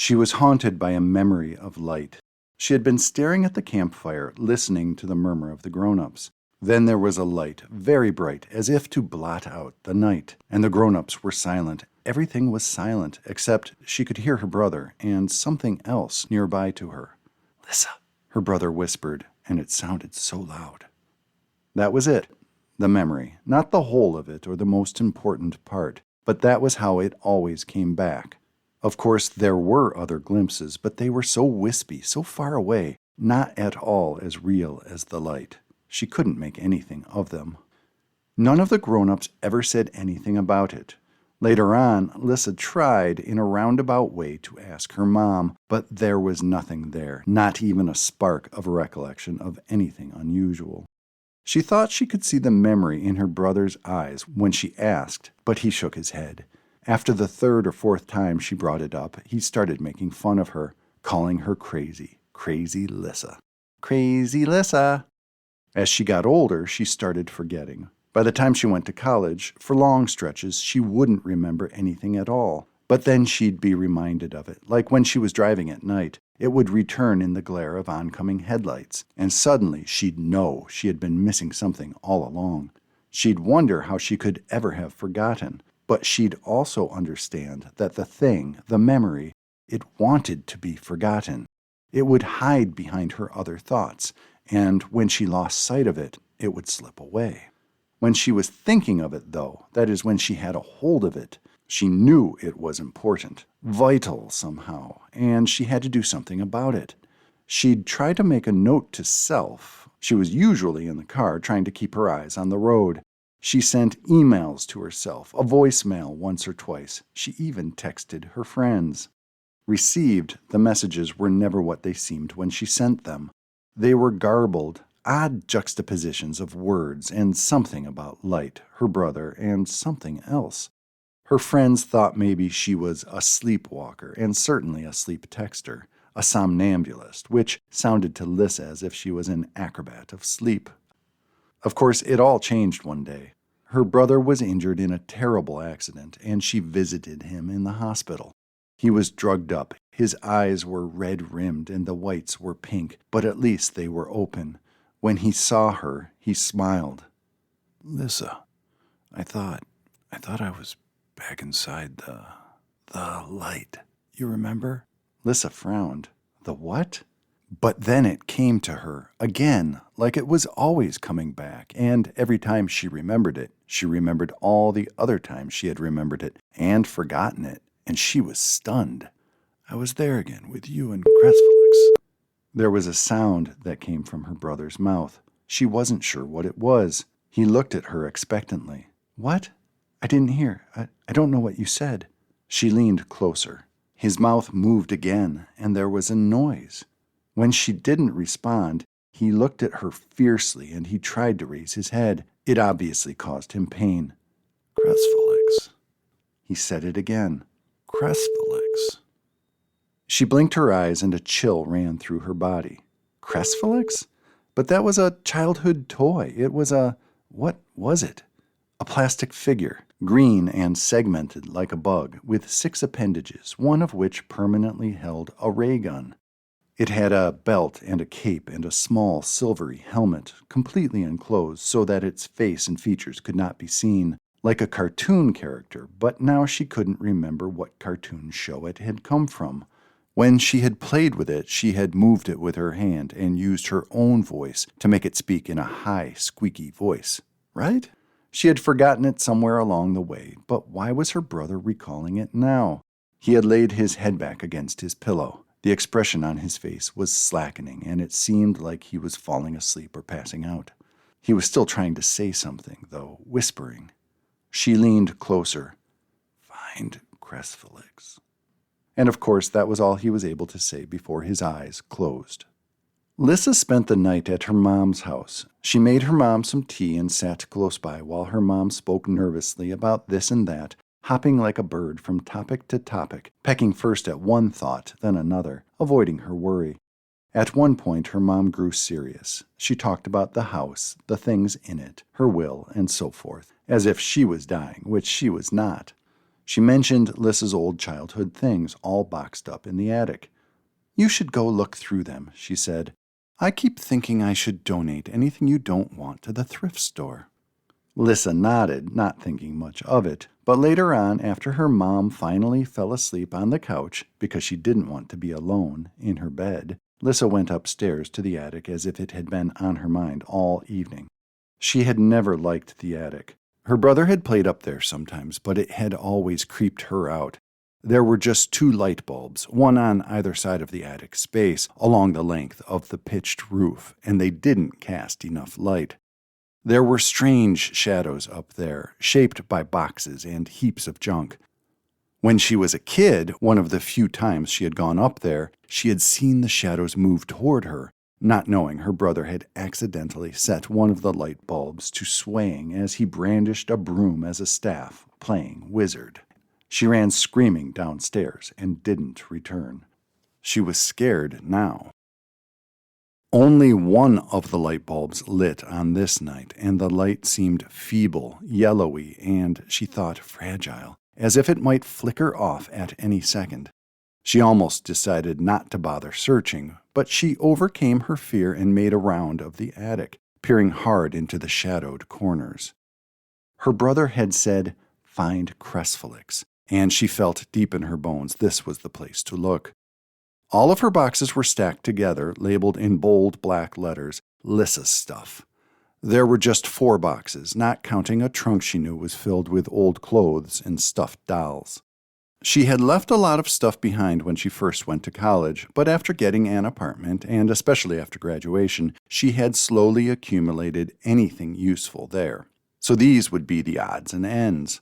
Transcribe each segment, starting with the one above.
She was haunted by a memory of light. She had been staring at the campfire, listening to the murmur of the grown-ups. Then there was a light, very bright, as if to blot out the night, and the grown-ups were silent. Everything was silent, except she could hear her brother and something else nearby to her. "Lissa," her brother whispered, and it sounded so loud. That was it, the memory, not the whole of it or the most important part, but that was how it always came back. Of course, there were other glimpses, but they were so wispy, so far away, not at all as real as the light. She couldn't make anything of them. None of the grown-ups ever said anything about it. Later on, Lissa tried in a roundabout way to ask her mom, but there was nothing there, not even a spark of recollection of anything unusual. She thought she could see the memory in her brother's eyes when she asked, but he shook his head. After the third or fourth time she brought it up, he started making fun of her, calling her crazy, crazy Lissa. Crazy Lissa! As she got older, she started forgetting. By the time she went to college, for long stretches, she wouldn't remember anything at all. But then she'd be reminded of it, like when she was driving at night. It would return in the glare of oncoming headlights, and suddenly she'd know she had been missing something all along. She'd wonder how she could ever have forgotten, but she'd also understand that the thing, the memory, it wanted to be forgotten. It would hide behind her other thoughts, and when she lost sight of it, it would slip away. When she was thinking of it, though, that is, when she had a hold of it, she knew it was important, vital somehow, and she had to do something about it. She'd try to make a note to self. She was usually in the car trying to keep her eyes on the road. She sent emails to herself, a voicemail once or twice. She even texted her friends. Received, the messages were never what they seemed when she sent them. They were garbled, odd juxtapositions of words and something about light, her brother, and something else. Her friends thought maybe she was a sleepwalker and certainly a sleep texter, a somnambulist, which sounded to Lissa as if she was an acrobat of sleep. Of course, it all changed one day. Her brother was injured in a terrible accident, and she visited him in the hospital. He was drugged up. His eyes were red-rimmed and the whites were pink, but at least they were open. When he saw her, he smiled. "Lissa, I thought I was back inside the light. You remember?" Lissa frowned. The what? But then it came to her, again, like it was always coming back, and every time she remembered it, she remembered all the other times she had remembered it and forgotten it, and she was stunned. "I was there again with you and Crestfelix." There was a sound that came from her brother's mouth. She wasn't sure what it was. He looked at her expectantly. "What? I didn't hear. I don't know what you said." She leaned closer. His mouth moved again, and there was a noise. When she didn't respond, he looked at her fiercely, and he tried to raise his head. It obviously caused him pain. "Crestfelix." He said it again. "Crestfelix." She blinked her eyes, and a chill ran through her body. Crestfelix? But that was a childhood toy. It was what was it? A plastic figure, green and segmented like a bug, with 6 appendages, one of which permanently held a ray gun. It had a belt and a cape and a small silvery helmet, completely enclosed so that its face and features could not be seen, like a cartoon character, but now she couldn't remember what cartoon show it had come from. When she had played with it, she had moved it with her hand and used her own voice to make it speak in a high, squeaky voice. Right? She had forgotten it somewhere along the way, but why was her brother recalling it now? He had laid his head back against his pillow. The expression on his face was slackening, and it seemed like he was falling asleep or passing out. He was still trying to say something, though, whispering. She leaned closer. "Find Crestfelix." And of course that was all he was able to say before his eyes closed. Lissa spent the night at her mom's house. She made her mom some tea and sat close by while her mom spoke nervously about this and that, hopping like a bird from topic to topic, pecking first at one thought, then another, avoiding her worry. At one point her mom grew serious. She talked about the house, the things in it, her will, and so forth, as if she was dying, which she was not. She mentioned Lissa's old childhood things, all boxed up in the attic. "You should go look through them," she said. "I keep thinking I should donate anything you don't want to the thrift store." Lissa nodded, not thinking much of it, but later on, after her mom finally fell asleep on the couch because she didn't want to be alone in her bed, Lissa went upstairs to the attic as if it had been on her mind all evening. She had never liked the attic. Her brother had played up there sometimes, but it had always creeped her out. There were just 2 light bulbs, one on either side of the attic space, along the length of the pitched roof, and they didn't cast enough light. There were strange shadows up there, shaped by boxes and heaps of junk. When she was a kid, one of the few times she had gone up there, she had seen the shadows move toward her, not knowing her brother had accidentally set one of the light bulbs to swaying as he brandished a broom as a staff, playing wizard. She ran screaming downstairs and didn't return. She was scared now. Only one of the light bulbs lit on this night, and the light seemed feeble, yellowy, and, she thought, fragile, as if it might flicker off at any second. She almost decided not to bother searching, but she overcame her fear and made a round of the attic, peering hard into the shadowed corners. Her brother had said, "Find Cressfelix," and she felt deep in her bones this was the place to look. All of her boxes were stacked together, labeled in bold black letters, "Lissa's stuff." There were just 4 boxes, not counting a trunk she knew was filled with old clothes and stuffed dolls. She had left a lot of stuff behind when she first went to college, but after getting an apartment, and especially after graduation, she had slowly accumulated anything useful there. So these would be the odds and ends.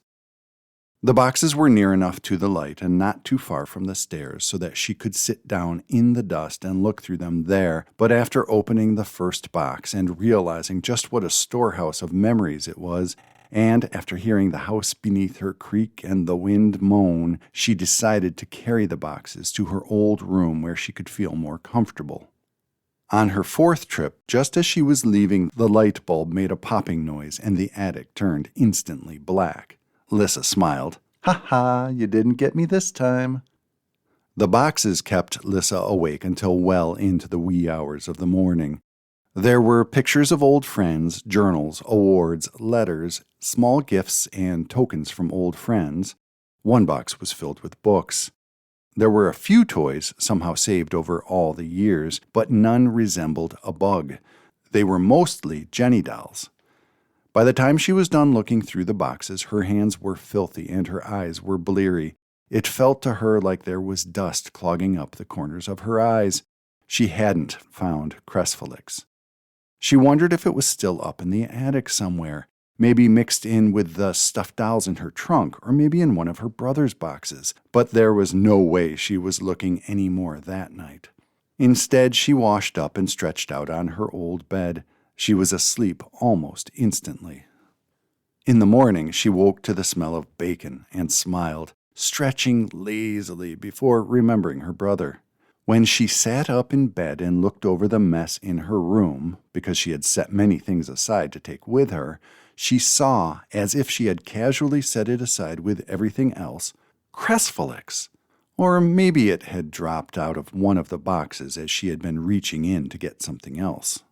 The boxes were near enough to the light and not too far from the stairs so that she could sit down in the dust and look through them there, but after opening the first box and realizing just what a storehouse of memories it was, and after hearing the house beneath her creak and the wind moan, she decided to carry the boxes to her old room where she could feel more comfortable. On her 4th trip, just as she was leaving, the light bulb made a popping noise and the attic turned instantly black. Lissa smiled. "Ha ha, you didn't get me this time." The boxes kept Lissa awake until well into the wee hours of the morning. There were pictures of old friends, journals, awards, letters, small gifts, and tokens from old friends. One box was filled with books. There were a few toys, somehow saved over all the years, but none resembled a bug. They were mostly Jenny dolls. By the time she was done looking through the boxes, her hands were filthy and her eyes were bleary. It felt to her like there was dust clogging up the corners of her eyes. She hadn't found Cressfelix. She wondered if it was still up in the attic somewhere, maybe mixed in with the stuffed dolls in her trunk, or maybe in one of her brother's boxes, but there was no way she was looking any more that night. Instead, she washed up and stretched out on her old bed. She was asleep almost instantly. In the morning, she woke to the smell of bacon and smiled, stretching lazily before remembering her brother. When she sat up in bed and looked over the mess in her room, because she had set many things aside to take with her, she saw, as if she had casually set it aside with everything else, Cressfelix. Or maybe it had dropped out of one of the boxes as she had been reaching in to get something else.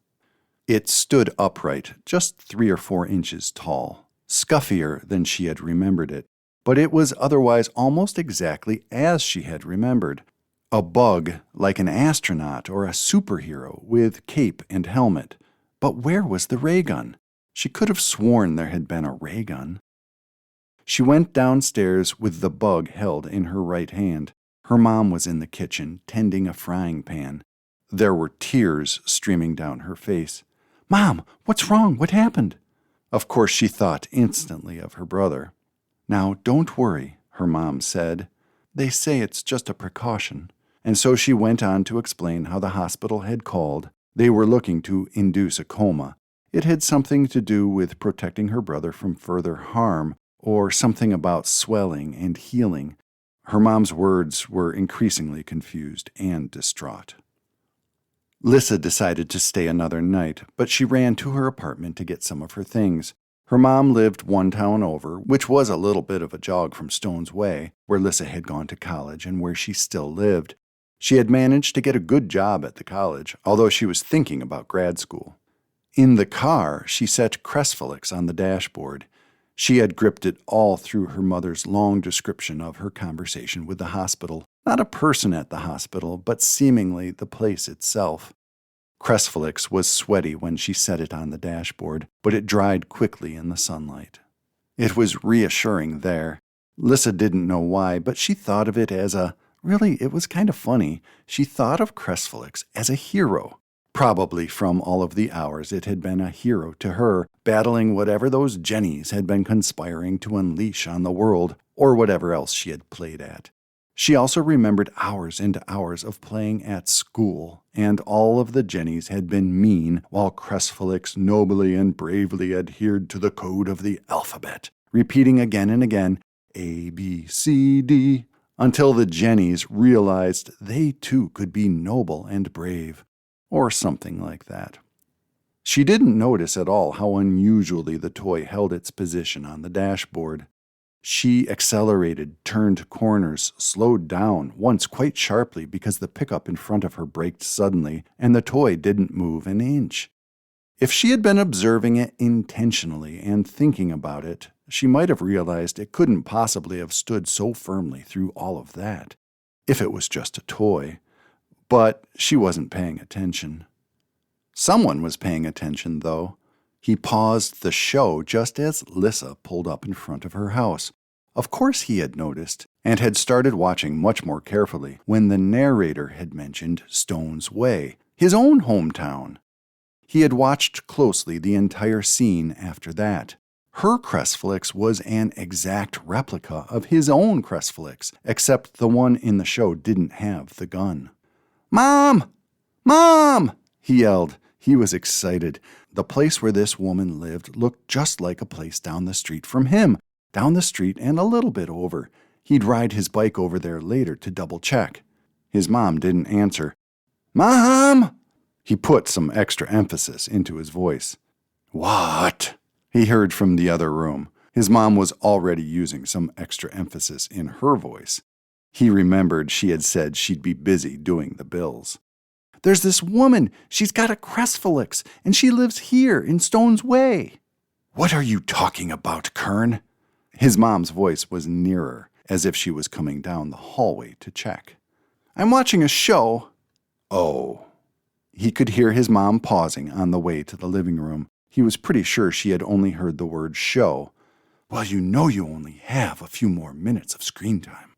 It stood upright, just 3 or 4 inches tall, scuffier than she had remembered it, but it was otherwise almost exactly as she had remembered. A bug, like an astronaut or a superhero, with cape and helmet. But where was the ray gun? She could have sworn there had been a ray gun. She went downstairs with the bug held in her right hand. Her mom was in the kitchen, tending a frying pan. There were tears streaming down her face. "Mom, what's wrong? What happened?" Of course, she thought instantly of her brother. "Now, don't worry," her mom said. "They say it's just a precaution." And so she went on to explain how the hospital had called. They were looking to induce a coma. It had something to do with protecting her brother from further harm, or something about swelling and healing. Her mom's words were increasingly confused and distraught. Lissa decided to stay another night, but she ran to her apartment to get some of her things. Her mom lived one town over, which was a little bit of a jog from Stone's Way, where Lissa had gone to college and where she still lived. She had managed to get a good job at the college, although she was thinking about grad school. In the car, she set Crestflix on the dashboard. She had gripped it all through her mother's long description of her conversation with the hospital. Not a person at the hospital, but seemingly the place itself. Crestflix was sweaty when she set it on the dashboard, but it dried quickly in the sunlight. It was reassuring there. Lissa didn't know why, but she thought of it as really, it was kind of funny. She thought of Crestflix as a hero. Probably from all of the hours it had been a hero to her, battling whatever those Jennies had been conspiring to unleash on the world, or whatever else she had played at. She also remembered hours and hours of playing at school, and all of the Jennies had been mean, while Crestflix nobly and bravely adhered to the code of the alphabet, repeating again and again, A, B, C, D, until the Jennies realized they too could be noble and brave, or something like that. She didn't notice at all how unusually the toy held its position on the dashboard. She accelerated, turned corners, slowed down, once quite sharply because the pickup in front of her braked suddenly, and the toy didn't move an inch. If she had been observing it intentionally and thinking about it, she might have realized it couldn't possibly have stood so firmly through all of that, if it was just a toy. But she wasn't paying attention. Someone was paying attention, though. He paused the show just as Lissa pulled up in front of her house. Of course he had noticed, and had started watching much more carefully when the narrator had mentioned Stone's Way, his own hometown. He had watched closely the entire scene after that. Her Crestflix was an exact replica of his own Crestflix, except the one in the show didn't have the gun. "Mom! Mom!" he yelled. He was excited. The place where this woman lived looked just like a place down the street from him. Down the street and a little bit over. He'd ride his bike over there later to double-check. His mom didn't answer. "Mom!" He put some extra emphasis into his voice. "What?" he heard from the other room. His mom was already using some extra emphasis in her voice. He remembered she had said she'd be busy doing the bills. "There's this woman. She's got a Crestflix, and she lives here in Stone's Way." "What are you talking about, Kern?" His mom's voice was nearer, as if she was coming down the hallway to check. "I'm watching a show." "Oh." He could hear his mom pausing on the way to the living room. He was pretty sure she had only heard the word show. "Well, you know you only have a few more minutes of screen time."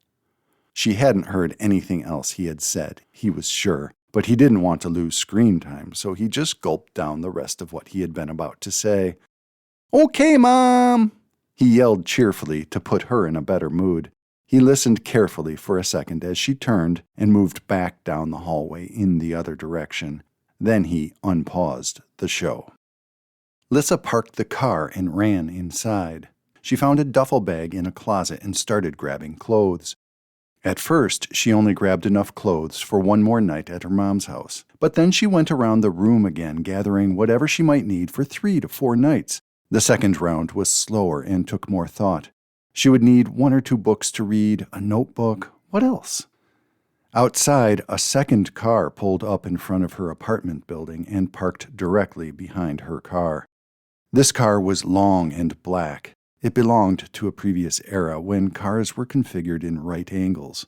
She hadn't heard anything else he had said, he was sure, but he didn't want to lose screen time, so he just gulped down the rest of what he had been about to say. "Okay, Mom!" he yelled cheerfully to put her in a better mood. He listened carefully for a second as she turned and moved back down the hallway in the other direction. Then he unpaused the show. Lissa parked the car and ran inside. She found a duffel bag in a closet and started grabbing clothes. At first, she only grabbed enough clothes for one more night at her mom's house, but then she went around the room again gathering whatever she might need for 3 to 4 nights. The second round was slower and took more thought. She would need 1 or 2 books to read, a notebook, what else? Outside, a second car pulled up in front of her apartment building and parked directly behind her car. This car was long and black. It belonged to a previous era when cars were configured in right angles.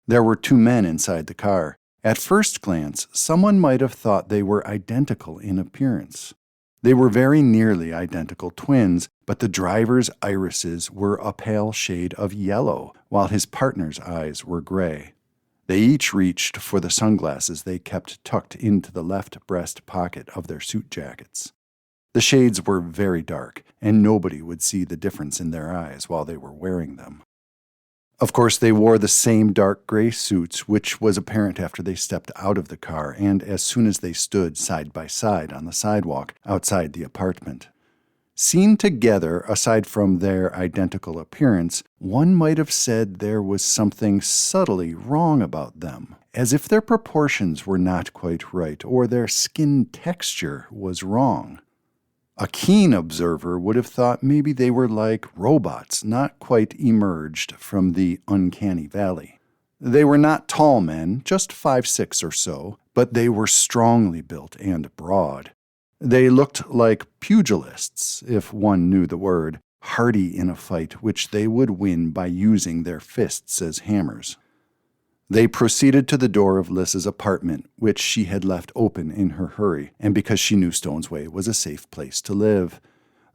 There were 2 men inside the car. At first glance, someone might have thought they were identical in appearance. They were very nearly identical twins, but the driver's irises were a pale shade of yellow, while his partner's eyes were gray. They each reached for the sunglasses they kept tucked into the left breast pocket of their suit jackets. The shades were very dark, and nobody would see the difference in their eyes while they were wearing them. Of course, they wore the same dark gray suits, which was apparent after they stepped out of the car and as soon as they stood side by side on the sidewalk outside the apartment. Seen together, aside from their identical appearance, one might have said there was something subtly wrong about them, as if their proportions were not quite right or their skin texture was wrong. A keen observer would have thought maybe they were like robots not quite emerged from the uncanny valley. They were not tall men, just 5'6" or so, but they were strongly built and broad. They looked like pugilists, if one knew the word, hardy in a fight which they would win by using their fists as hammers. They proceeded to the door of Lissa's apartment, which she had left open in her hurry, and because she knew Stone's Way was a safe place to live.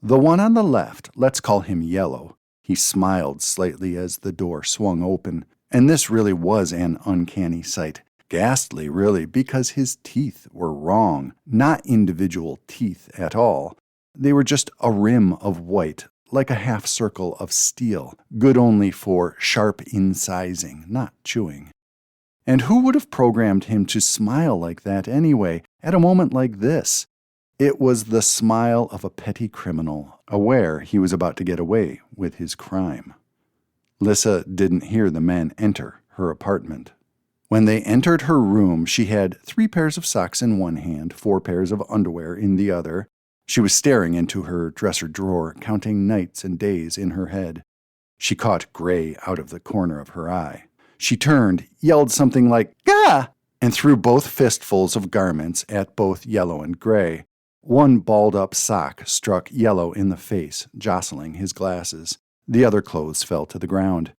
The one on the left, let's call him Yellow. He smiled slightly as the door swung open, and this really was an uncanny sight. Ghastly, really, because his teeth were wrong, not individual teeth at all. They were just a rim of white, like a half circle of steel, good only for sharp incising, not chewing. And who would have programmed him to smile like that anyway, at a moment like this? It was the smile of a petty criminal, aware he was about to get away with his crime. Lissa didn't hear the men enter her apartment. When they entered her room, she had 3 pairs of socks in one hand, 4 pairs of underwear in the other. She was staring into her dresser drawer, counting nights and days in her head. She caught Gray out of the corner of her eye. She turned, yelled something like, "Gah!" and threw both fistfuls of garments at both Yellow and Gray. One balled-up sock struck Yellow in the face, jostling his glasses. The other clothes fell to the ground.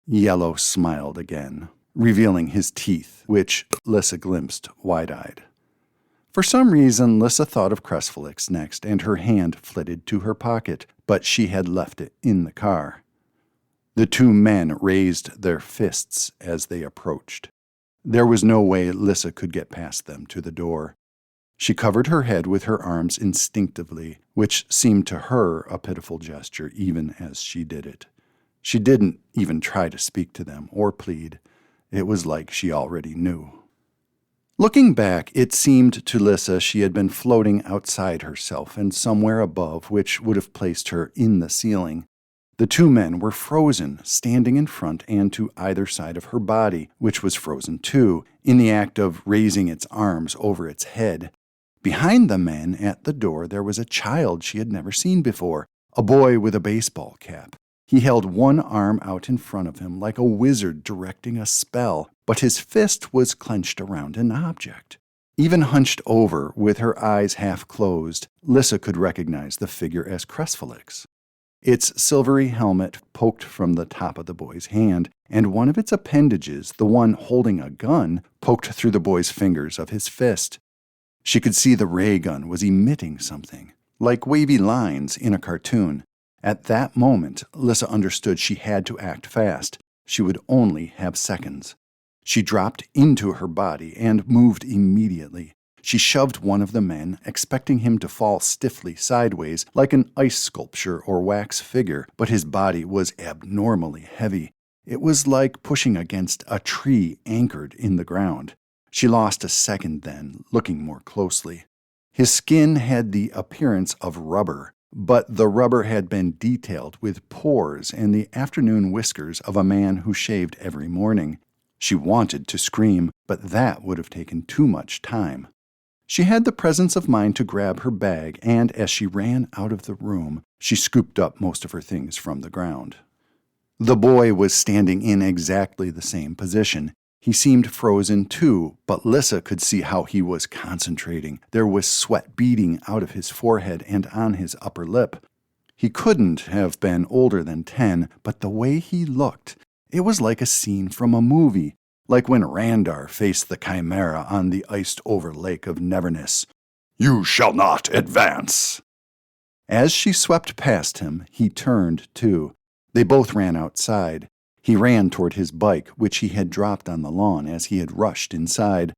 Yellow smiled again, revealing his teeth, which Lissa glimpsed wide-eyed. For some reason, Lissa thought of Crestflix next, and her hand flitted to her pocket, but she had left it in the car. The 2 men raised their fists as they approached. There was no way Lissa could get past them to the door. She covered her head with her arms instinctively, which seemed to her a pitiful gesture even as she did it. She didn't even try to speak to them or plead. It was like she already knew. Looking back, it seemed to Lissa she had been floating outside herself and somewhere above, which would have placed her in the ceiling. The 2 men were frozen, standing in front and to either side of her body, which was frozen too, in the act of raising its arms over its head. Behind the men at the door there was a child she had never seen before, a boy with a baseball cap. He held one arm out in front of him like a wizard directing a spell, but his fist was clenched around an object. Even hunched over, with her eyes half closed, Lissa could recognize the figure as Crestflix. Its silvery helmet poked from the top of the boy's hand, and one of its appendages, the one holding a gun, poked through the boy's fingers of his fist. She could see the ray gun was emitting something, like wavy lines in a cartoon. At that moment, Lissa understood she had to act fast. She would only have seconds. She dropped into her body and moved immediately. She shoved one of the men, expecting him to fall stiffly sideways like an ice sculpture or wax figure, but his body was abnormally heavy. It was like pushing against a tree anchored in the ground. She lost a second then, looking more closely. His skin had the appearance of rubber, but the rubber had been detailed with pores and the afternoon whiskers of a man who shaved every morning. She wanted to scream, but that would have taken too much time. She had the presence of mind to grab her bag, and as she ran out of the room, she scooped up most of her things from the ground. The boy was standing in exactly the same position. He seemed frozen too, but Lissa could see how he was concentrating. There was sweat beading out of his forehead and on his upper lip. He couldn't have been older than 10, but the way he looked, it was like a scene from a movie. Like when Randar faced the Chimera on the iced-over lake of Neverness. "You shall not advance!" As she swept past him, he turned, too. They both ran outside. He ran toward his bike, which he had dropped on the lawn as he had rushed inside.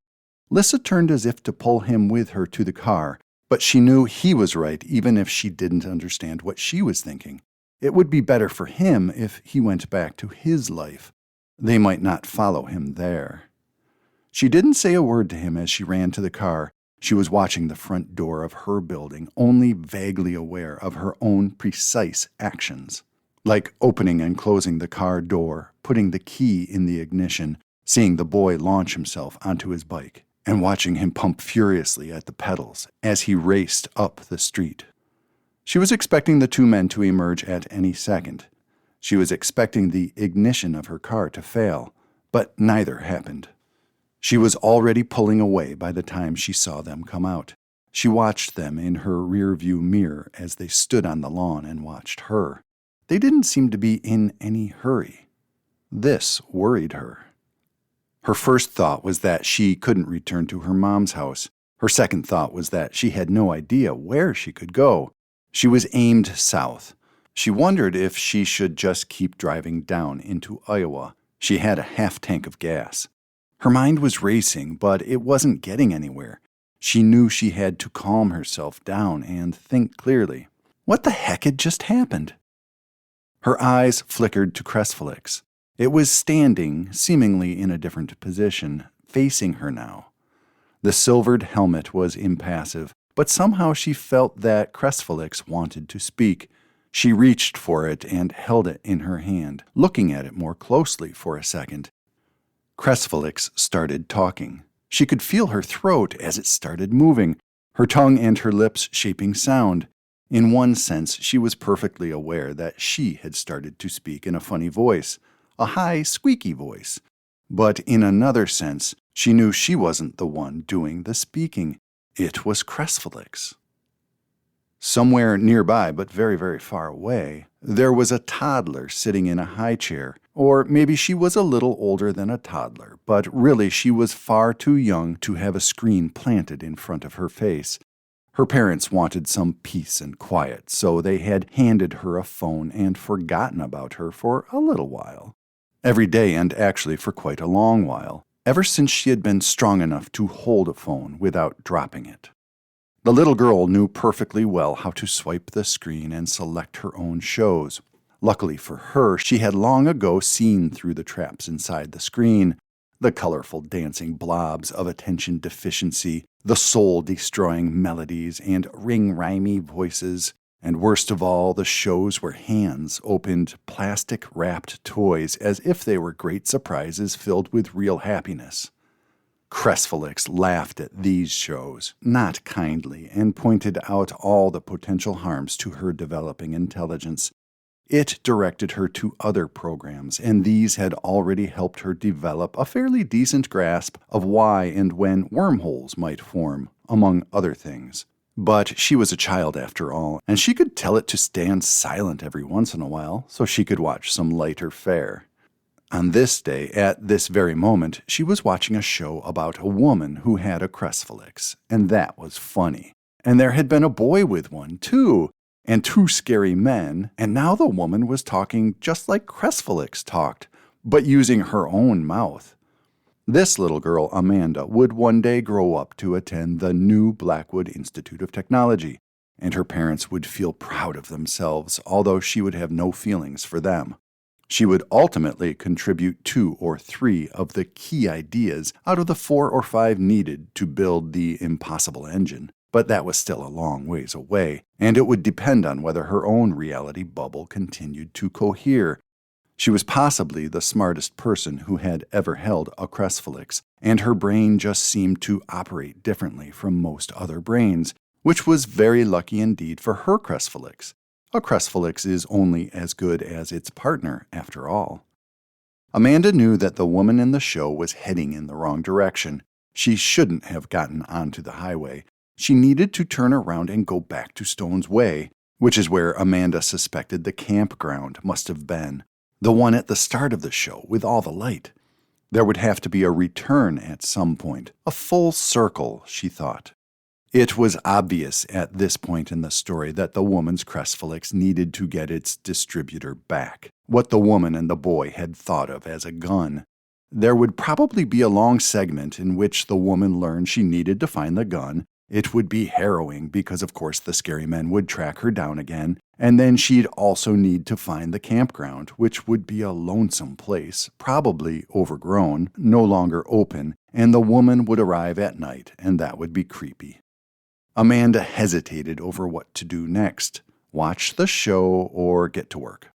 Lissa turned as if to pull him with her to the car, but she knew he was right even if she didn't understand what she was thinking. It would be better for him if he went back to his life. They might not follow him there. She didn't say a word to him as she ran to the car. She was watching the front door of her building, only vaguely aware of her own precise actions. Like opening and closing the car door, putting the key in the ignition, seeing the boy launch himself onto his bike, and watching him pump furiously at the pedals as he raced up the street. She was expecting the two men to emerge at any second. She was expecting the ignition of her car to fail, but neither happened. She was already pulling away by the time she saw them come out. She watched them in her rearview mirror as they stood on the lawn and watched her. They didn't seem to be in any hurry. This worried her. Her first thought was that she couldn't return to her mom's house. Her second thought was that she had no idea where she could go. She was aimed south. She wondered if she should just keep driving down into Iowa. She had a half tank of gas. Her mind was racing, but it wasn't getting anywhere. She knew she had to calm herself down and think clearly. What the heck had just happened? Her eyes flickered to Crestfelix. It was standing, seemingly in a different position, facing her now. The silvered helmet was impassive, but somehow she felt that Crestfelix wanted to speak. She reached for it and held it in her hand, looking at it more closely for a second. Crestfelix started talking. She could feel her throat as it started moving, her tongue and her lips shaping sound. In one sense, she was perfectly aware that she had started to speak in a funny voice, a high, squeaky voice. But in another sense, she knew she wasn't the one doing the speaking. It was Crestfelix. Somewhere nearby, but very, very far away, there was a toddler sitting in a high chair. Or maybe she was a little older than a toddler, but really she was far too young to have a screen planted in front of her face. Her parents wanted some peace and quiet, so they had handed her a phone and forgotten about her for a little while. Every day, and actually for quite a long while, ever since she had been strong enough to hold a phone without dropping it. The little girl knew perfectly well how to swipe the screen and select her own shows. Luckily for her, she had long ago seen through the traps inside the screen, the colorful dancing blobs of attention deficiency, the soul-destroying melodies and ring-rhymey voices, and worst of all, the shows where hands opened plastic-wrapped toys as if they were great surprises filled with real happiness. Crestfelix laughed at these shows, not kindly, and pointed out all the potential harms to her developing intelligence. It directed her to other programs, and these had already helped her develop a fairly decent grasp of why and when wormholes might form, among other things. But she was a child after all, and she could tell it to stand silent every once in a while so she could watch some lighter fare. On this day, at this very moment, she was watching a show about a woman who had a Crestfelix, and that was funny. And there had been a boy with one, too, and two scary men, and now the woman was talking just like Crestfelix talked, but using her own mouth. This little girl, Amanda, would one day grow up to attend the new Blackwood Institute of Technology, and her parents would feel proud of themselves, although she would have no feelings for them. She would ultimately contribute 2 or 3 of the key ideas out of the 4 or 5 needed to build the impossible engine, but that was still a long ways away, and it would depend on whether her own reality bubble continued to cohere. She was possibly the smartest person who had ever held a Crestfelix, and her brain just seemed to operate differently from most other brains, which was very lucky indeed for her Crestfelix. A Crestfelix is only as good as its partner, after all. Amanda knew that the woman in the show was heading in the wrong direction. She shouldn't have gotten onto the highway. She needed to turn around and go back to Stone's Way, which is where Amanda suspected the campground must have been. The one at the start of the show with all the light. There would have to be a return at some point, a full circle, she thought. It was obvious at this point in the story that the woman's Crestfelix needed to get its distributor back, what the woman and the boy had thought of as a gun. There would probably be a long segment in which the woman learned she needed to find the gun. It would be harrowing because, of course, the scary men would track her down again, and then she'd also need to find the campground, which would be a lonesome place, probably overgrown, no longer open, and the woman would arrive at night, and that would be creepy. Amanda hesitated over what to do next, watch the show or get to work.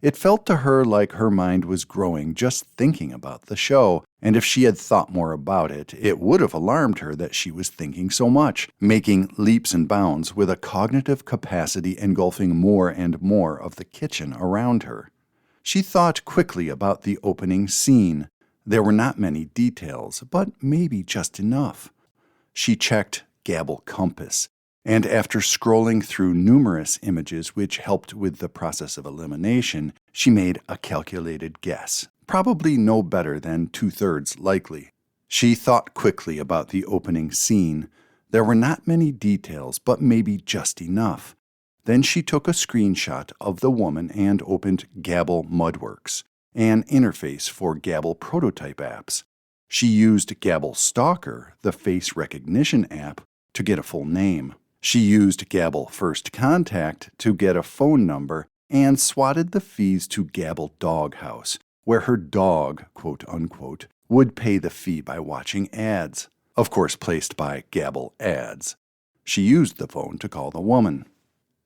It felt to her like her mind was growing just thinking about the show, and if she had thought more about it, it would have alarmed her that she was thinking so much, making leaps and bounds with a cognitive capacity engulfing more and more of the kitchen around her. She thought quickly about the opening scene. There were not many details, but maybe just enough. She checked Gabble Compass, and after scrolling through numerous images which helped with the process of elimination, she made a calculated guess, probably no better than 2/3 likely. She thought quickly about the opening scene. There were not many details, but maybe just enough. Then she took a screenshot of the woman and opened Gabble Mudworks, an interface for Gabble prototype apps. She used Gabble Stalker, the face recognition app, to get a full name. She used Gabble First Contact to get a phone number and swatted the fees to Gabble Doghouse, where her dog, quote unquote, would pay the fee by watching ads, of course placed by Gabble Ads. She used the phone to call the woman.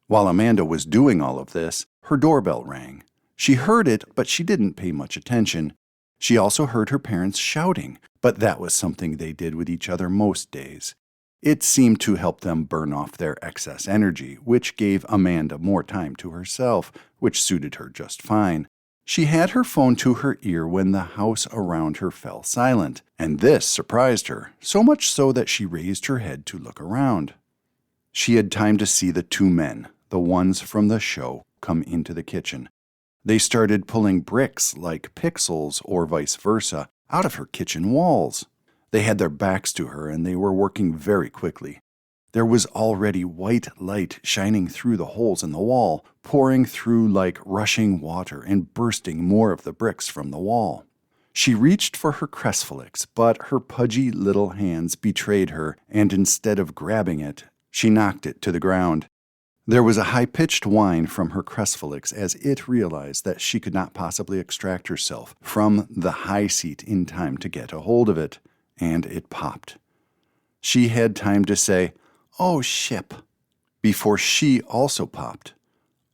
While Amanda was doing all of this, her doorbell rang. She heard it, but she didn't pay much attention. She also heard her parents shouting, but that was something they did with each other most days. It seemed to help them burn off their excess energy, which gave Amanda more time to herself, which suited her just fine. She had her phone to her ear when the house around her fell silent, and this surprised her, so much so that she raised her head to look around. She had time to see the two men, the ones from the show, come into the kitchen. They started pulling bricks like pixels or vice versa out of her kitchen walls. They had their backs to her and they were working very quickly. There was already white light shining through the holes in the wall, pouring through like rushing water and bursting more of the bricks from the wall. She reached for her Crestflix, but her pudgy little hands betrayed her, and instead of grabbing it, she knocked it to the ground. There was a high-pitched whine from her Crestflix as it realized that she could not possibly extract herself from the high seat in time to get a hold of it, and it popped. She had time to say, "Oh, ship," before she also popped,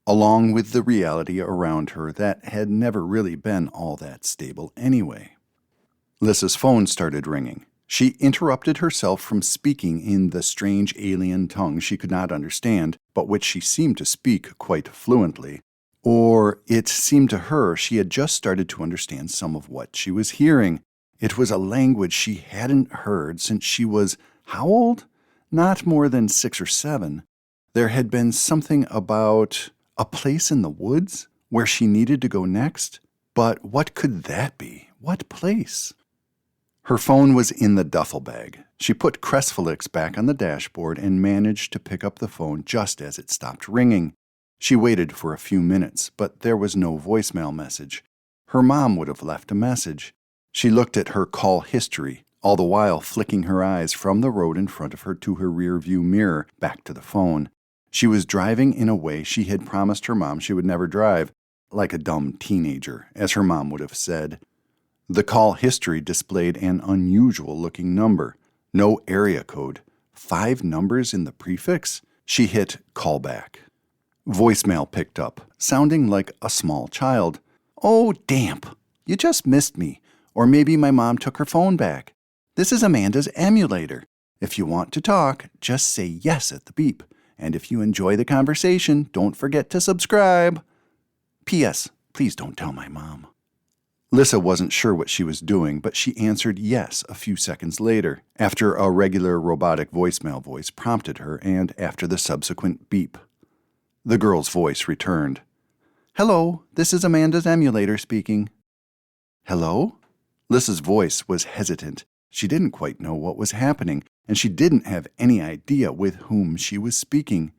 along with the reality around her that had never really been all that stable anyway. Lissa's phone started ringing. She interrupted herself from speaking in the strange alien tongue she could not understand, but which she seemed to speak quite fluently. Or it seemed to her she had just started to understand some of what she was hearing. It was a language she hadn't heard since she was, how old? Not more than 6 or 7. There had been something about a place in the woods where she needed to go next. But what could that be? What place? Her phone was in the duffel bag. She put Crestflix back on the dashboard and managed to pick up the phone just as it stopped ringing. She waited for a few minutes, but there was no voicemail message. Her mom would have left a message. She looked at her call history, all the while flicking her eyes from the road in front of her to her rear-view mirror back to the phone. She was driving in a way she had promised her mom she would never drive, like a dumb teenager, as her mom would have said. The call history displayed an unusual-looking number. No area code. 5 numbers in the prefix? She hit callback. Voicemail picked up, sounding like a small child. "Oh, damp. You just missed me. Or maybe my mom took her phone back. This is Amanda's emulator. If you want to talk, just say yes at the beep. And if you enjoy the conversation, don't forget to subscribe. P.S. Please don't tell my mom." Lissa wasn't sure what she was doing, but she answered yes a few seconds later, after a regular robotic voicemail voice prompted her and after the subsequent beep. The girl's voice returned. "Hello, this is Amanda's emulator speaking." "Hello?" Lissa's voice was hesitant. She didn't quite know what was happening, and she didn't have any idea with whom she was speaking.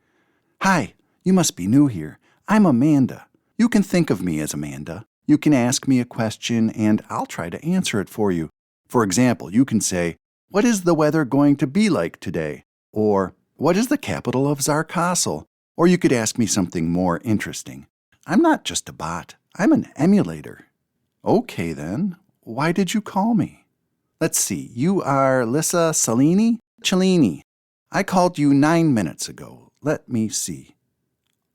"Hi, you must be new here. I'm Amanda. You can think of me as Amanda. You can ask me a question, and I'll try to answer it for you. For example, you can say, 'What is the weather going to be like today?' Or, 'What is the capital of Zarkasl?' Or you could ask me something more interesting. I'm not just a bot. I'm an emulator." "Okay, then. Why did you call me?" "Let's see. You are Lissa Salini? Cellini. I called you 9 minutes ago. Let me see.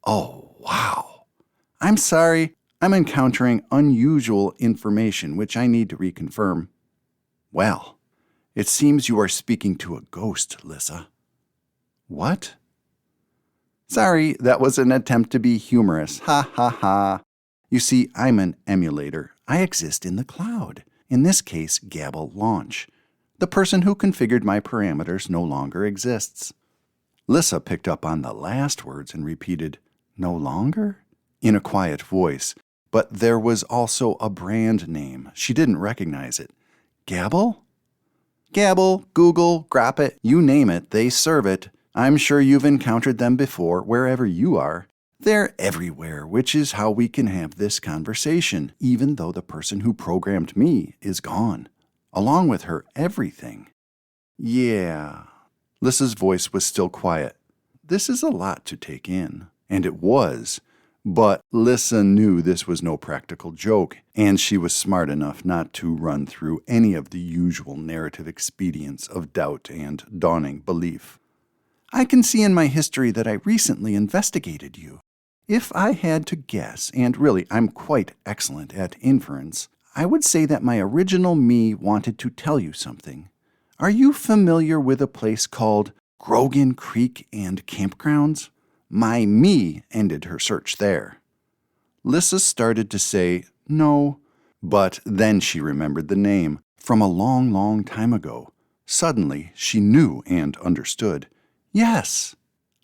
Oh, wow. I'm sorry. I'm encountering unusual information which I need to reconfirm." "Well, it seems you are speaking to a ghost, Lissa." "What?" "Sorry, that was an attempt to be humorous. Ha ha ha. You see, I'm an emulator. I exist in the cloud. In this case, Gabble Launch. The person who configured my parameters no longer exists." Lissa picked up on the last words and repeated, "No longer?" in a quiet voice, but there was also a brand name. She didn't recognize it. "Gabble?" "Gabble, Google, Groppet, you name it, they serve it. I'm sure you've encountered them before, wherever you are. They're everywhere, which is how we can have this conversation, even though the person who programmed me is gone. Along with her everything." "Yeah." Lissa's voice was still quiet. This is a lot to take in. And it was. But Lissa knew this was no practical joke, and she was smart enough not to run through any of the usual narrative expedients of doubt and dawning belief. "I can see in my history that I recently investigated you. If I had to guess, and really I'm quite excellent at inference, I would say that my original me wanted to tell you something. Are you familiar with a place called Grogan Creek and Campgrounds? My me ended her search there." Lissa started to say no, but then she remembered the name from a long, long time ago. Suddenly, she knew and understood. "Yes,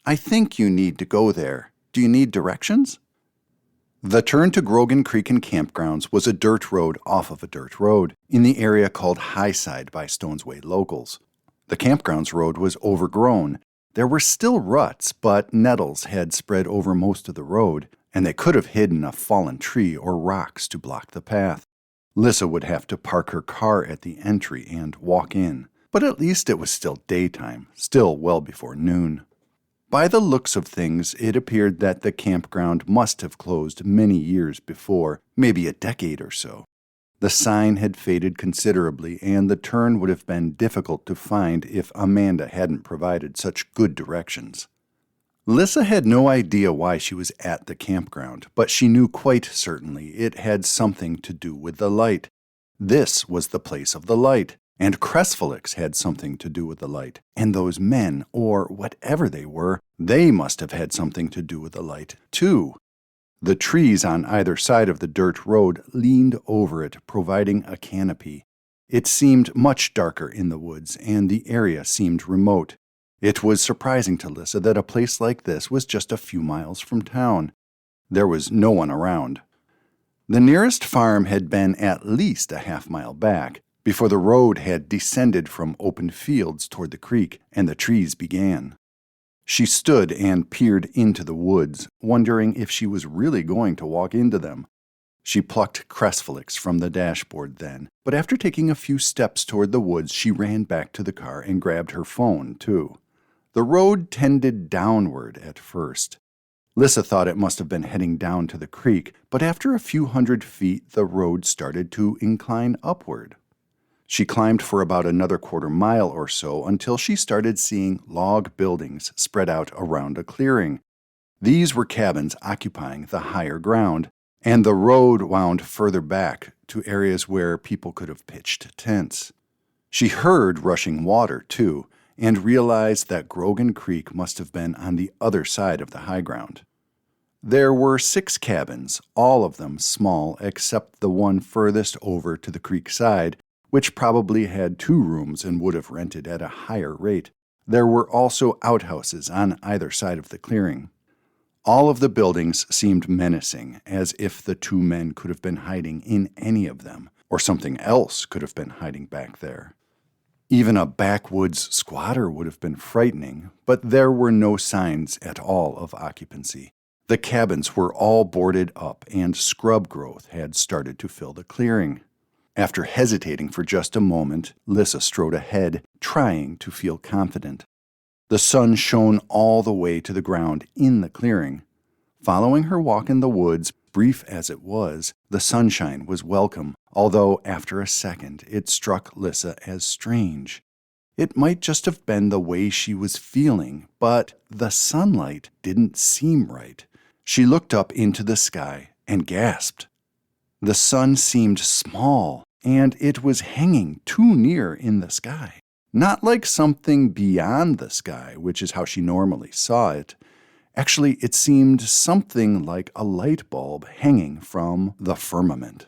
I think you need to go there. Do you need directions?" The turn to Grogan Creek and Campgrounds was a dirt road off of a dirt road in the area called Highside by Stones Way locals. The Campgrounds road was overgrown. There were still ruts, but nettles had spread over most of the road, and they could have hidden a fallen tree or rocks to block the path. Lissa would have to park her car at the entry and walk in, but at least it was still daytime, still well before noon. By the looks of things, it appeared that the campground must have closed many years before, maybe a decade or so. The sign had faded considerably, and the turn would have been difficult to find if Amanda hadn't provided such good directions. Lissa had no idea why she was at the campground, but she knew quite certainly it had something to do with the light. This was the place of the light, and Crestfelix had something to do with the light. And those men, or whatever they were, they must have had something to do with the light, too. The trees on either side of the dirt road leaned over it, providing a canopy. It seemed much darker in the woods, and the area seemed remote. It was surprising to Lissa that a place like this was just a few miles from town. There was no one around. The nearest farm had been at least a half-mile back, before the road had descended from open fields toward the creek, and the trees began. She stood and peered into the woods, wondering if she was really going to walk into them. She plucked Crestfelix from the dashboard then, but after taking a few steps toward the woods, she ran back to the car and grabbed her phone, too. The road tended downward at first. Lissa thought it must have been heading down to the creek, but after a few hundred feet, the road started to incline upward. She climbed for about another quarter-mile or so until she started seeing log buildings spread out around a clearing. These were cabins occupying the higher ground, and the road wound further back to areas where people could have pitched tents. She heard rushing water, too, and realized that Grogan Creek must have been on the other side of the high ground. There were 6 cabins, all of them small except the one furthest over to the creek side, which probably had 2 rooms and would have rented at a higher rate. There were also outhouses on either side of the clearing. All of the buildings seemed menacing, as if the 2 men could have been hiding in any of them, or something else could have been hiding back there. Even a backwoods squatter would have been frightening, but there were no signs at all of occupancy. The cabins were all boarded up, and scrub growth had started to fill the clearing. After hesitating for just a moment, Lissa strode ahead, trying to feel confident. The sun shone all the way to the ground in the clearing. Following her walk in the woods, brief as it was, the sunshine was welcome, although after a second it struck Lissa as strange. It might just have been the way she was feeling, but the sunlight didn't seem right. She looked up into the sky and gasped. The sun seemed small, and it was hanging too near in the sky. Not like something beyond the sky, which is how she normally saw it. Actually, it seemed something like a light bulb hanging from the firmament.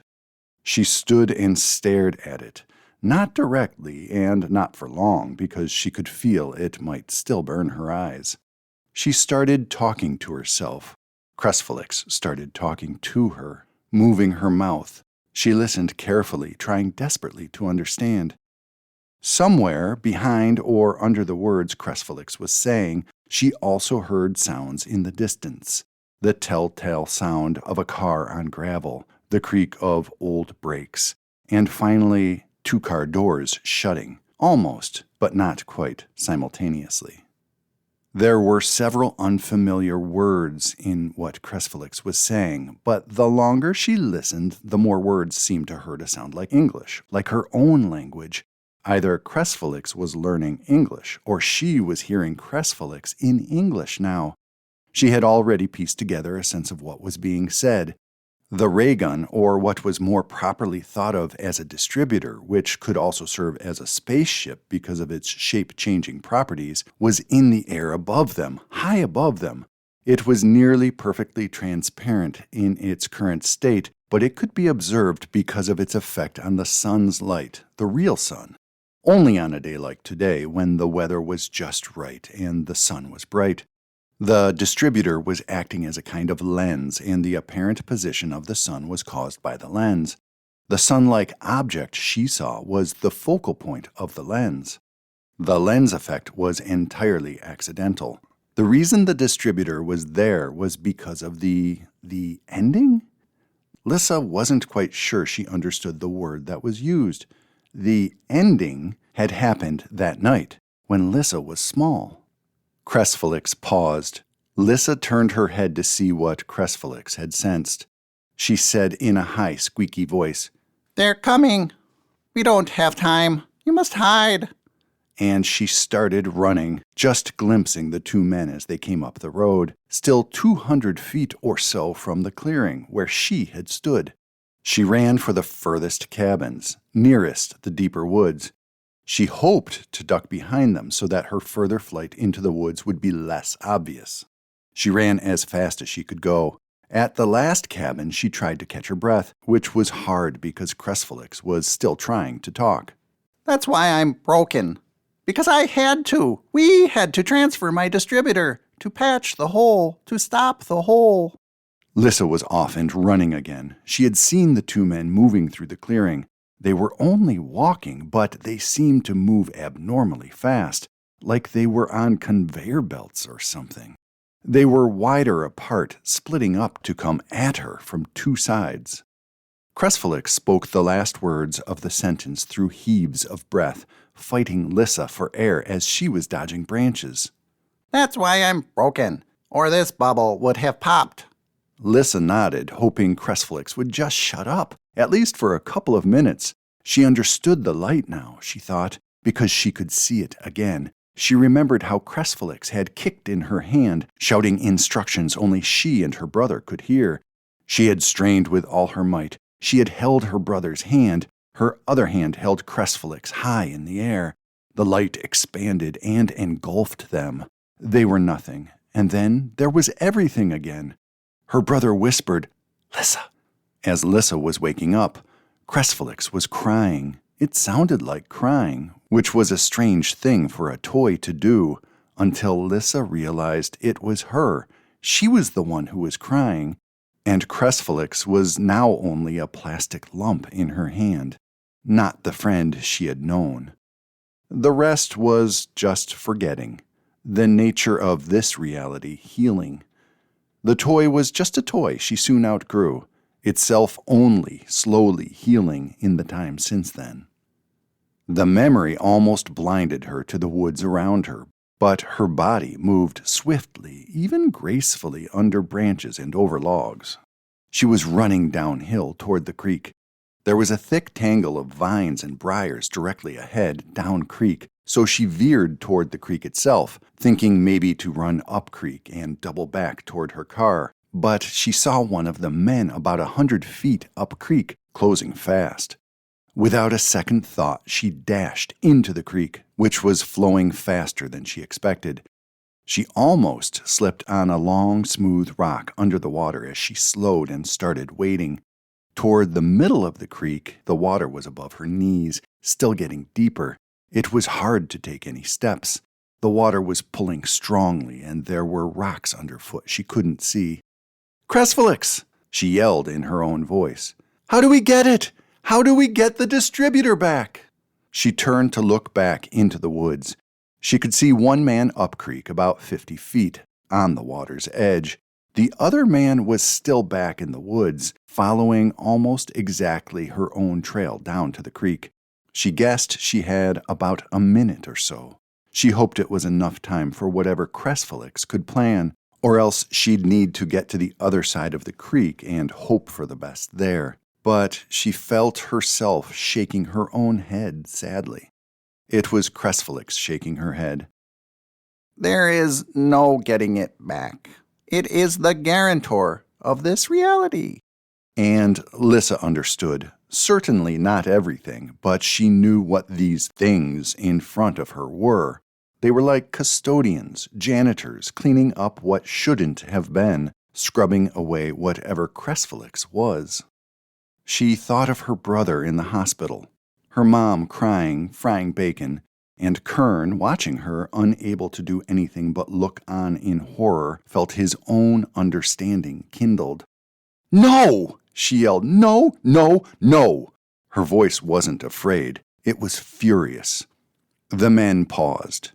She stood and stared at it, not directly and not for long, because she could feel it might still burn her eyes. She started talking to herself. Crestflix started talking to her, moving her mouth. She listened carefully, trying desperately to understand. Somewhere behind or under the words Crestflix was saying, she also heard sounds in the distance. The telltale sound of a car on gravel, the creak of old brakes, and finally 2-car doors shutting, almost, but not quite simultaneously. There were several unfamiliar words in what Crestflix was saying, but the longer she listened, the more words seemed to her to sound like English, like her own language. Either Crestflix was learning English, or she was hearing Crestflix in English now. She had already pieced together a sense of what was being said. The ray gun, or what was more properly thought of as a distributor, which could also serve as a spaceship because of its shape-changing properties, was in the air above them, high above them. It was nearly perfectly transparent in its current state, but it could be observed because of its effect on the sun's light, the real sun. Only on a day like today, when the weather was just right and the sun was bright. The distributor was acting as a kind of lens, and the apparent position of the sun was caused by the lens. The sun-like object she saw was the focal point of the lens. The lens effect was entirely accidental. The reason the distributor was there was because of the ending? Lissa wasn't quite sure she understood the word that was used. The ending had happened that night, when Lissa was small. Crestflix paused. Lissa turned her head to see what Crestflix had sensed. She said in a high, squeaky voice, "They're coming. We don't have time. You must hide." And she started running, just glimpsing the 2 men as they came up the road, still 200 feet or so from the clearing where she had stood. She ran for the furthest cabins, nearest the deeper woods. She hoped to duck behind them so that her further flight into the woods would be less obvious. She ran as fast as she could go. At the last cabin, she tried to catch her breath, which was hard because Crestflix was still trying to talk. "That's why I'm broken. Because I had to. We had to transfer my distributor, to patch the hole, to stop the hole." Lissa was off and running again. She had seen the 2 men moving through the clearing. They were only walking, but they seemed to move abnormally fast, like they were on conveyor belts or something. They were wider apart, splitting up to come at her from 2 sides. Crestflix spoke the last words of the sentence through heaves of breath, fighting Lissa for air as she was dodging branches. "That's why I'm broken, or this bubble would have popped." Lissa nodded, hoping Crestflix would just shut up, at least for a couple of minutes. She understood the light now, she thought, because she could see it again. She remembered how Crestflix had kicked in her hand, shouting instructions only she and her brother could hear. She had strained with all her might. She had held her brother's hand. Her other hand held Crestflix high in the air. The light expanded and engulfed them. They were nothing, and then there was everything again. Her brother whispered, "Lissa." As Lissa was waking up, Crestflix was crying. It sounded like crying, which was a strange thing for a toy to do, until Lissa realized it was her. She was the one who was crying, and Crestflix was now only a plastic lump in her hand, not the friend she had known. The rest was just forgetting, the nature of this reality healing. The toy was just a toy she soon outgrew, itself only slowly healing in the time since then. The memory almost blinded her to the woods around her, but her body moved swiftly, even gracefully, under branches and over logs. She was running downhill toward the creek. There was a thick tangle of vines and briars directly ahead, down creek, so she veered toward the creek itself, thinking maybe to run up creek and double back toward her car. but she saw one of the men about 100 feet up creek, closing fast. Without a second thought, she dashed into the creek, which was flowing faster than she expected. She almost slipped on a long, smooth rock under the water as she slowed and started wading. Toward the middle of the creek, the water was above her knees, still getting deeper. It was hard to take any steps. The water was pulling strongly, and there were rocks underfoot she couldn't see. "Crestfelix!" she yelled in her own voice. "How do we get it? How do we get the distributor back?" She turned to look back into the woods. She could see one man up creek about 50 feet, on the water's edge. The other man was still back in the woods, following almost exactly her own trail down to the creek. She guessed she had about a minute or so. She hoped it was enough time for whatever Crestfelix could plan, or else she'd need to get to the other side of the creek and hope for the best there. But she felt herself shaking her own head sadly. It was Crestfelix shaking her head. "There is no getting it back. It is the guarantor of this reality." And Lissa understood. Certainly not everything, but she knew what these things in front of her were. They were like custodians, janitors, cleaning up what shouldn't have been, scrubbing away whatever Crestfelix was. She thought of her brother in the hospital, her mom crying, frying bacon, and Kern, watching her, unable to do anything but look on in horror, felt his own understanding kindled. "No!" she yelled. "No, no, no!" Her voice wasn't afraid. It was furious. The men paused.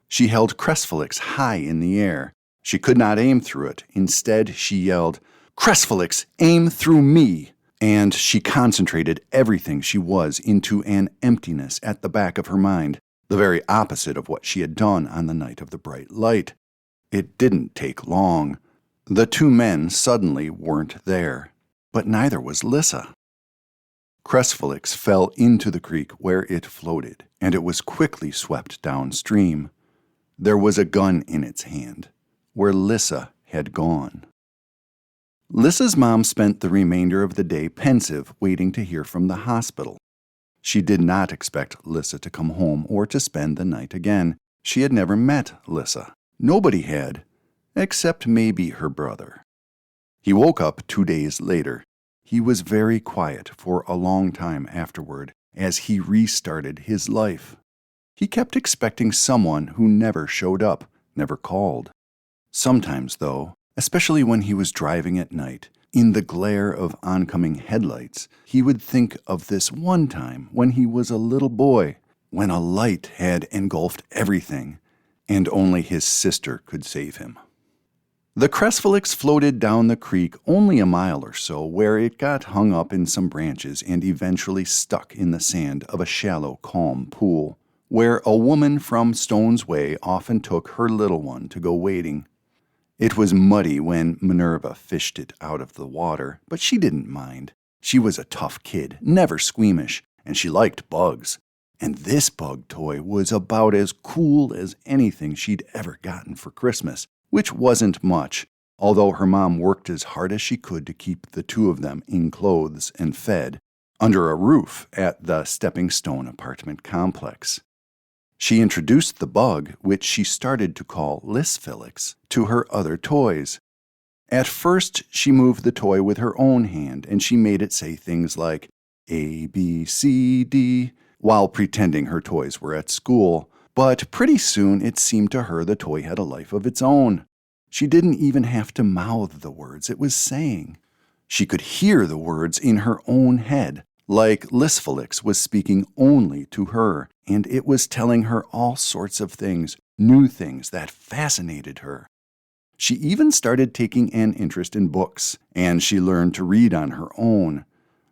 She held Crestfelix high in the air. She could not aim through it. Instead, she yelled, "Crestfelix, aim through me!" And she concentrated everything she was into an emptiness at the back of her mind, the very opposite of what she had done on the night of the bright light. It didn't take long. The two men suddenly weren't there, but neither was Lissa. Crestfelix fell into the creek where it floated, and it was quickly swept downstream. There was a gun in its hand, where Lissa had gone. Lissa's mom spent the remainder of the day pensive, waiting to hear from the hospital. She did not expect Lissa to come home or to spend the night again. She had never met Lissa. Nobody had, except maybe her brother. He woke up 2 days later. He was very quiet for a long time afterward as he restarted his life. He kept expecting someone who never showed up, never called. Sometimes, though, especially when he was driving at night, in the glare of oncoming headlights, he would think of this one time when he was a little boy, when a light had engulfed everything, and only his sister could save him. The Crestfelix floated down the creek only a mile or so, where it got hung up in some branches and eventually stuck in the sand of a shallow, calm pool, where a woman from Stone's Way often took her little one to go wading. It was muddy when Minerva fished it out of the water, but she didn't mind. She was a tough kid, never squeamish, and she liked bugs. And this bug toy was about as cool as anything she'd ever gotten for Christmas, which wasn't much, although her mom worked as hard as she could to keep the two of them in clothes and fed, under a roof at the Stepping Stone apartment complex. She introduced the bug, which she started to call Lissfelix, to her other toys. At first, she moved the toy with her own hand, and she made it say things like A, B, C, D, while pretending her toys were at school. But pretty soon it seemed to her the toy had a life of its own. She didn't even have to mouth the words it was saying. She could hear the words in her own head, like Lissfelix was speaking only to her, and it was telling her all sorts of things, new things that fascinated her. She even started taking an interest in books, and she learned to read on her own.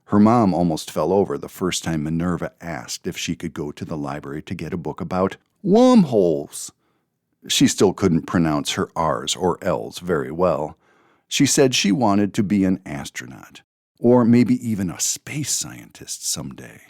Her mom almost fell over the first time Minerva asked if she could go to the library to get a book about wormholes. She still couldn't pronounce her R's or L's very well. She said she wanted to be an astronaut, or maybe even a space scientist someday.